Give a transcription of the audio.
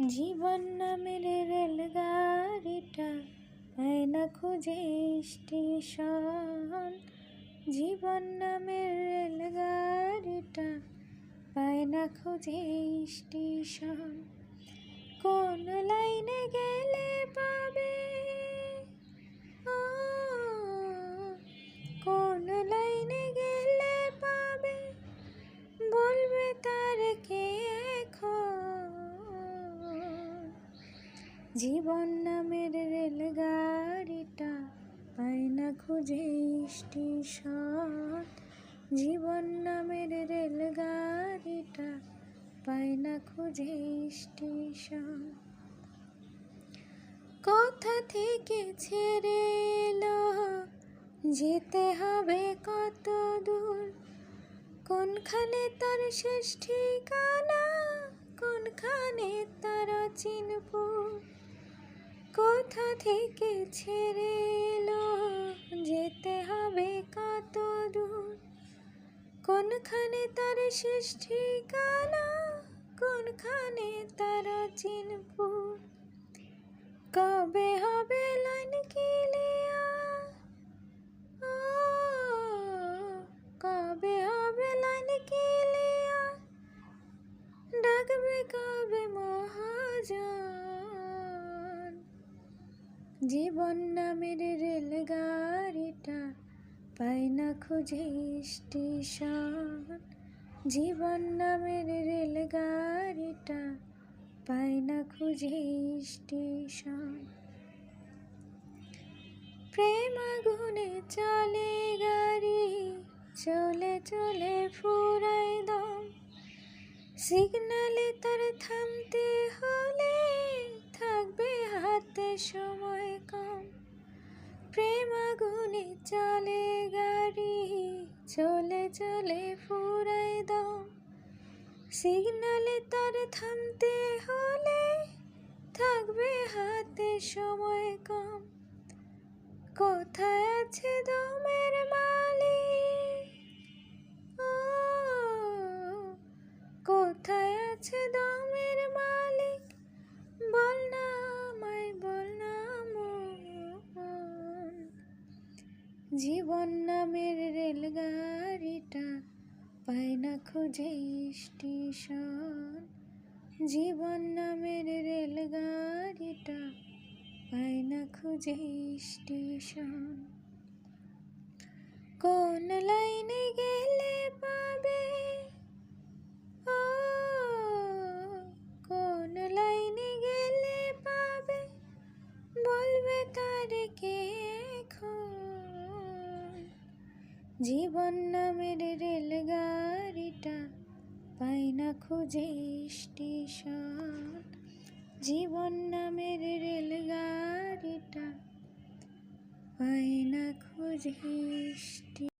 জীবন নামের রেলগাড়িটা পায় না খুঁজে স্টেশন। জীবন নামের রেলগাড়িটা পায় না খুঁজে স্টেশন। কোন লাইনে গেলে পাবে, কোন লাইনে গেলে পাবে, বলবে তার কে এখন। জীবন নামের রেলগাড়িটা পায় না খুঁজে স্টেশন। জীবন নামের রেলগাড়িটা পায় না খুঁজে স্টেশন। কোথা থেকে ছেড়ে এলো, যেতে হবে কত দূর, কোনখানে তার শেষ ঠিকানা, কোনখানে তার চিনপুর। কোথা থেকে ছেড়ে এলো, যেতে হবে কত দূর, কোনখানে তার শেষ ঠিকানা, কোনখানে তার চিনপুর। কবে হবে লাইন ক্লিয়ার, কবে হবে লাইন ক্লিয়ার, ডাকবে কবে মহাজন। জীবন নামের রেলগাড়িটা পায় না খুঁজে স্টেশন। জীবন নামের রেলগাড়িটা পায় না খুঁজে স্টেশন। প্রেম আগুনে চলে গাড়ি, চলে চলে ফুরায় দম, সিগনালে তার থামতে হলে থাকবে হাতে সময় কম। প্রেম আগুনে চলে গাড়ি, চলে চলে ফুরায় দম, সিগনালে তার থামতে হলে থাকবে হাতে সময় কম। কোথায় আছে দমের মালিক, কোথায় আছে দমের মালিক, বল না আমায়, বল না মন। জীবন নামের রেলগাড়িটা পায় না খুঁজে স্টেশন। জীবন নামের রেলগাড়িটা পায় না খুঁজে স্টেশন। কোন লাইনে গেলে পাবে, কোন লাইনে গেলে পাবে, বলবে তার কে এখন। জীবন নামের রেলগাড়িটা পায় না খুঁজে স্টেশন। জীবন নামের রেলগাড়িটা পায় না খুঁজে স্টেশন।